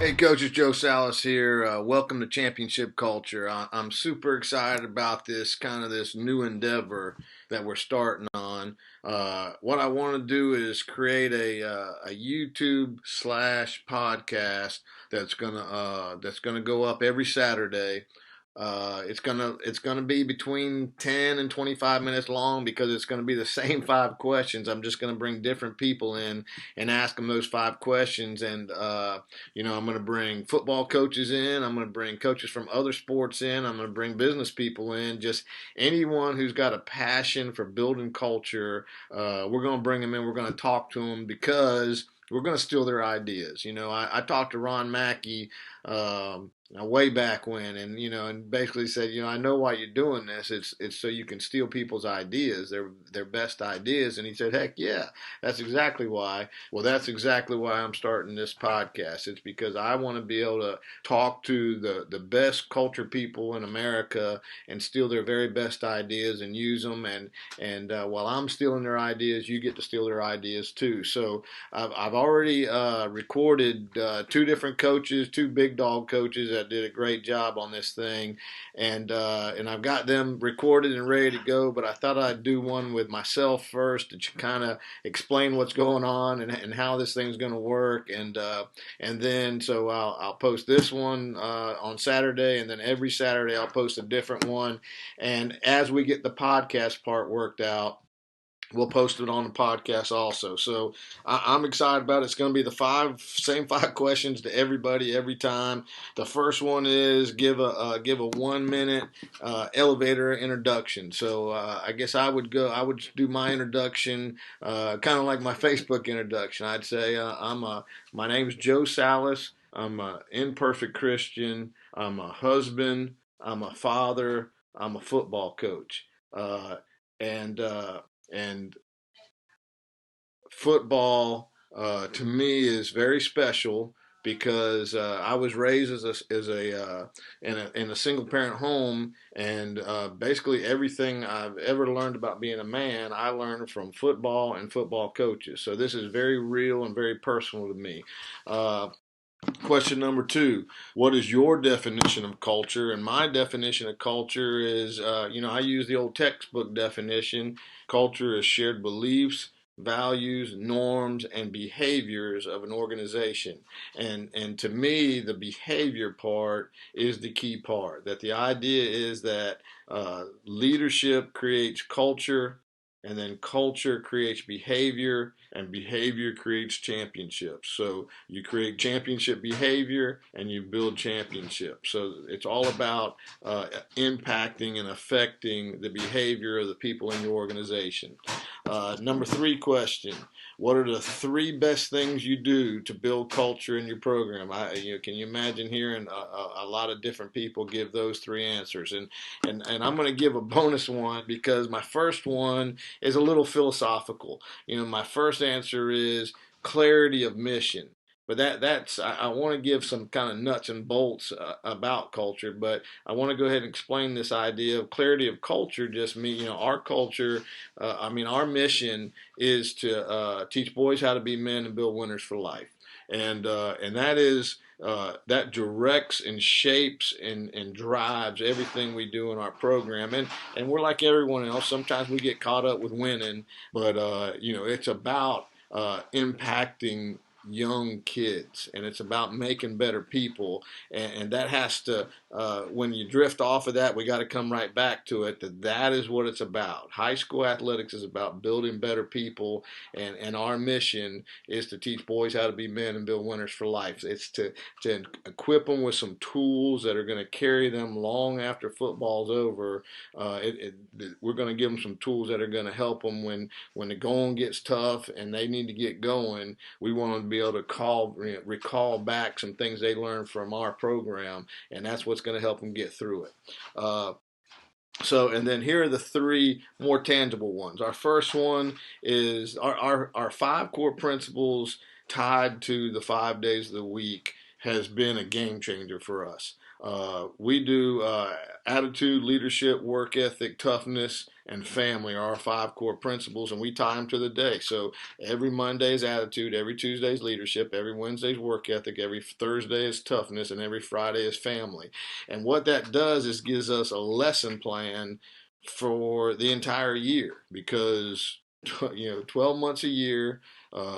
Hey, Coach, it's Joe Salas here. Welcome to Championship Culture. I'm super excited about this new endeavor that we're starting on. What I want to do is create a YouTube slash podcast that's gonna go up every Saturday. It's gonna be between 10 and 25 minutes long because it's gonna be the same five questions. I'm just gonna bring different people in and ask them those five questions, and I'm going to bring football coaches in. I'm going to bring coaches from other sports in. I'm going to bring business people in. Just anyone who's got a passion for building culture, we're going to bring them in. We're going to talk to them because we're going to steal their ideas. I talked to Ron Mackey way back when, and basically said, I know why you're doing this. It's so you can steal people's ideas, their best ideas. And he said, heck yeah, that's exactly why. Well, that's exactly why I'm starting this podcast. It's because I want to be able to talk to the best culture people in America and steal their very best ideas and use them. And while I'm stealing their ideas, you get to steal their ideas too. So I've already recorded two different coaches, two big dog coaches that did a great job on this thing, and I've got them recorded and ready to go. But I thought I'd do one with myself first to kind of explain what's going on and how this thing's going to work, and then so I'll post this one on Saturday, and then every Saturday I'll post a different one, and as we get the podcast part worked out, we'll post it on the podcast also. So I'm excited about it. It's going to be the same five questions to everybody every time. The first one is give a 1 minute elevator introduction. So I guess I would do my introduction kind of like my Facebook introduction. I'd say my name's Joe Salas. I'm an imperfect Christian. I'm a husband. I'm a father. I'm a football coach. And and football to me is very special because I was raised in a single parent home, and basically everything I've ever learned about being a man I learned from football and football coaches. So this is very real and very personal to me. Question number two: what is your definition of culture? And my definition of culture is, I use the old textbook definition. Culture is shared beliefs, values, norms, and behaviors of an organization. And to me, the behavior part is the key part. That the idea is that leadership creates culture, and then culture creates behavior, and behavior creates championships. So you create championship behavior and you build championships. So it's all about impacting and affecting the behavior of the people in your organization. Number three question: what are the three best things you do to build culture in your program? Can you imagine hearing a lot of different people give those three answers? And I'm going to give a bonus one because my first one is a little philosophical. My first answer is clarity of mission. But that's I want to give some kind of nuts and bolts about culture, but I want to go ahead and explain this idea of clarity of culture. Just me, our culture. Our mission is to teach boys how to be men and build winners for life, and that is that directs and shapes and drives everything we do in our program. And we're like everyone else. Sometimes we get caught up with winning, but it's about impacting young kids, and it's about making better people, and that has to when you drift off of that, we got to come right back to it, that is what it's about. High school athletics is about building better people, and our mission is to teach boys how to be men and build winners for life. It's to equip them with some tools that are going to carry them long after football's over. We're going to give them some tools that are going to help them when the going gets tough and they need to get going. We want them to be able to recall back some things they learned from our program, and that's what's going to help them get through it. And then here are the three more tangible ones. Our first one is our five core principles tied to the 5 days of the week has been a game changer for us. We do attitude, leadership, work ethic, toughness, and family are our 5 core principles, and we tie them to the day. So every Monday is attitude, every Tuesday is leadership, every Wednesday is work ethic, every Thursday is toughness, and every Friday is family. And what that does is gives us a lesson plan for the entire year, because 12 months a year,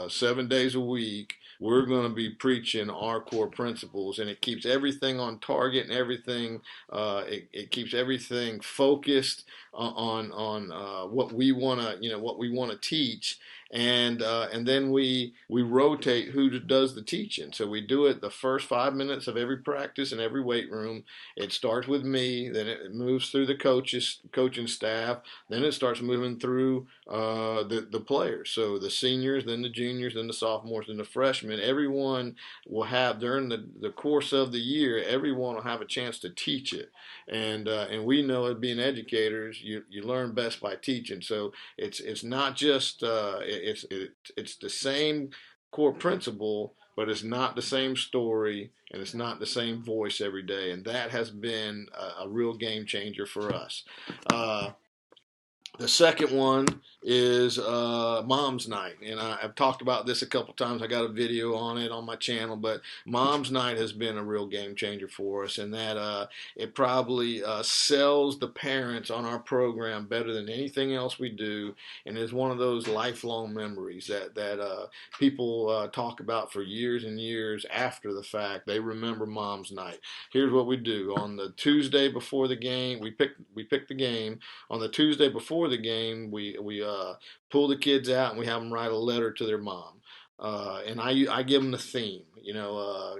7 days a week, we're going to be preaching our core principles, and it keeps everything on target, and everything it keeps everything focused on what we want to what we want to teach. And then we rotate who does the teaching. So we do it the first 5 minutes of every practice in every weight room. It starts with me, then it moves through the coaching staff, then it starts moving through the players. So the seniors, then the juniors, then the sophomores, then the freshmen. Everyone will have, during the course of the year, everyone will have a chance to teach it. And we know, as being educators, you learn best by teaching. So it's not just it's the same core principle, but it's not the same story, and it's not the same voice every day. And that has been a real game changer for us. The second one is Mom's Night, and I've talked about this a couple times. I got a video on it on my channel, but Mom's Night has been a real game changer for us, and that it probably sells the parents on our program better than anything else we do, and is one of those lifelong memories that people talk about for years and years after the fact. They remember Mom's Night. Here's what we do on the Tuesday before the game. We pick the game. On the Tuesday before the game, we pull the kids out and we have them write a letter to their mom. And I give them the theme,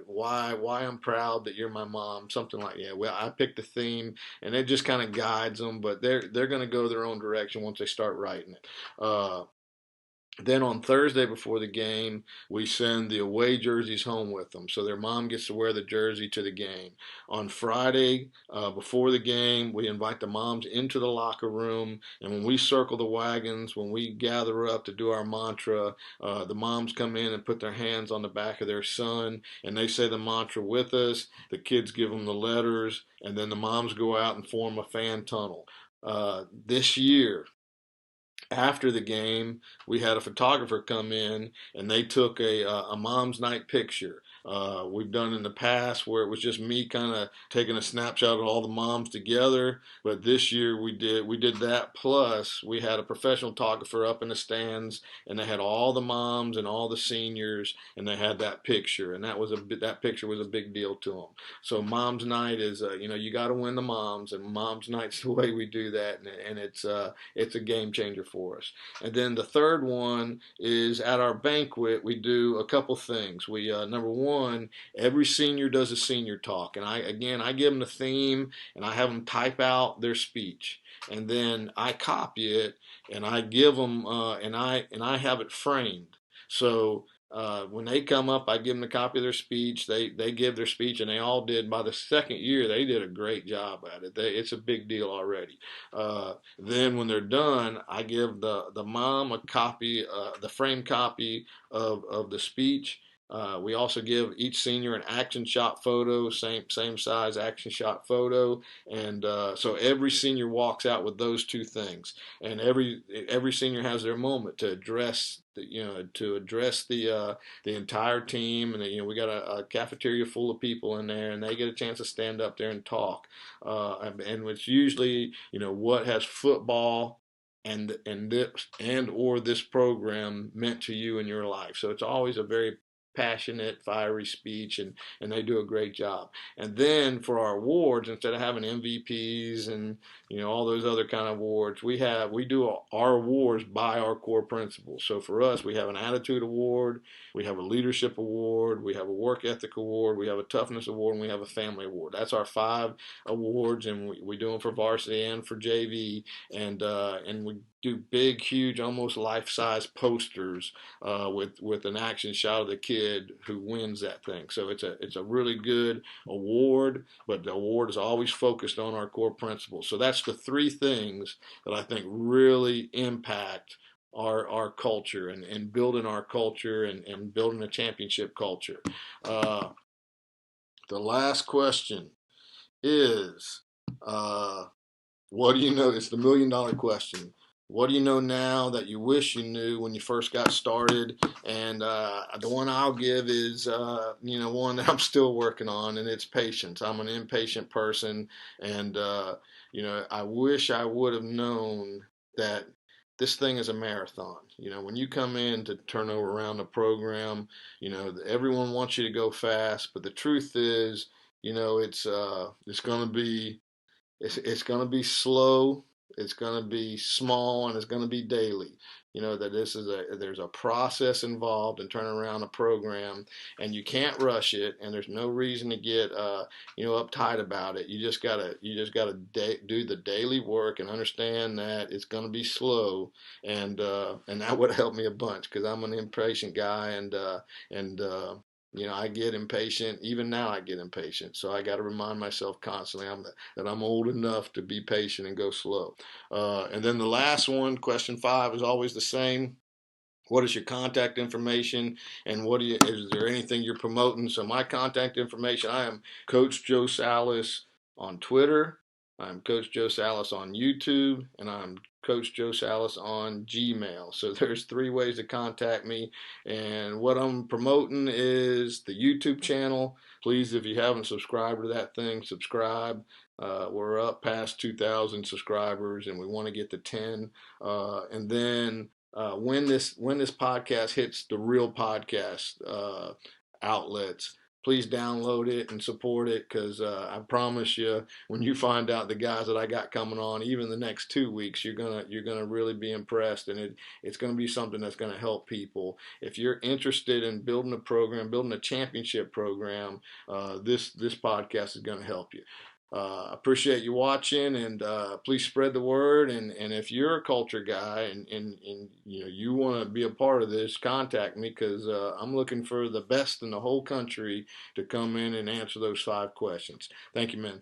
why I'm proud that you're my mom, something like that. Well, I pick the theme, and it just kind of guides them, but they're going to go their own direction once they start writing it. Then on Thursday before the game, we send the away jerseys home with them, so their mom gets to wear the jersey to the game. On Friday before the game, we invite the moms into the locker room, and when we circle the wagons, when we gather up to do our mantra, the moms come in and put their hands on the back of their son, and they say the mantra with us. The kids give them the letters, and then the moms go out and form a fan tunnel. This year, after the game, we had a photographer come in, and they took a mom's night picture. We've done in the past where it was just me kind of taking a snapshot of all the moms together, but this year we did that, plus we had a professional photographer up in the stands, and they had all the moms and all the seniors, and they had that picture, and that picture was a big deal to them. So mom's night is you got to win the moms, and mom's night's the way we do that, and it's a game changer for us. And then the third one is, at our banquet, we do a couple things. We Number one, every senior does a senior talk, and I give them the theme, and I have them type out their speech, and then I copy it, and I give them and I have it framed. So when they come up, I give them a copy of their speech. They give their speech, and they all did. By the second year, they did a great job at it. It's a big deal already. Then when they're done, I give the mom a copy, the framed copy of the speech. We also give each senior an action shot photo, same size action shot photo, and so every senior walks out with those two things, and every senior has their moment to address the entire team, and we got a cafeteria full of people in there, and they get a chance to stand up there and talk, and it's usually what has football and or this program meant to you in your life. So it's always a very passionate, fiery speech, and they do a great job. And then for our awards, instead of having MVPs and all those other kind of awards, we do our awards by our core principles. So for us, we have an attitude award, we have a leadership award, we have a work ethic award, we have a toughness award, and we have a family award. That's our 5 awards, and we do them for varsity and for JV, and we do big, huge, almost life-size posters with an action shot of the kid who wins that thing. So it's a really good award, but the award is always focused on our core principles. So that's the 3 things that I think really impact our culture, and building our culture, and building a championship culture. Uh, the last question is, What do you know? It's the $1 million question. What do you know now that you wish you knew when you first got started? And the one I'll give is, one that I'm still working on, and it's patience. I'm an impatient person, and I wish I would have known that this thing is a marathon. When you come in to turn over around the program, everyone wants you to go fast, but the truth is, it's going to be it's going to be slow, it's going to be small, and it's going to be daily. That there's a process involved in turning around a program, and you can't rush it, and there's no reason to get uptight about it. You just gotta do the daily work and understand that it's going to be slow, and that would help me a bunch because I'm an impatient guy, and I get impatient. Even now, I get impatient. So I got to remind myself constantly that I'm old enough to be patient and go slow. And then the last one, question 5, is always the same. What is your contact information, and is there anything you're promoting? So my contact information, I am Coach Joe Salas on Twitter, I'm Coach Joe Salas on YouTube, and I'm Coach Joe Salas on Gmail. So there's 3 ways to contact me, and what I'm promoting is the YouTube channel. Please, if you haven't subscribed to that thing, subscribe. We're up past 2,000 subscribers, and we want to get to 10. And then when this podcast hits the real podcast outlets, please download it and support it because I promise you, when you find out the guys that I got coming on, even the next 2 weeks, you're gonna really be impressed, and it's gonna be something that's gonna help people. If you're interested in building a program, building a championship program, this podcast is gonna help you. Appreciate you watching, and please spread the word. And if you're a culture guy and you want to be a part of this, contact me because I'm looking for the best in the whole country to come in and answer those 5 questions. Thank you, man.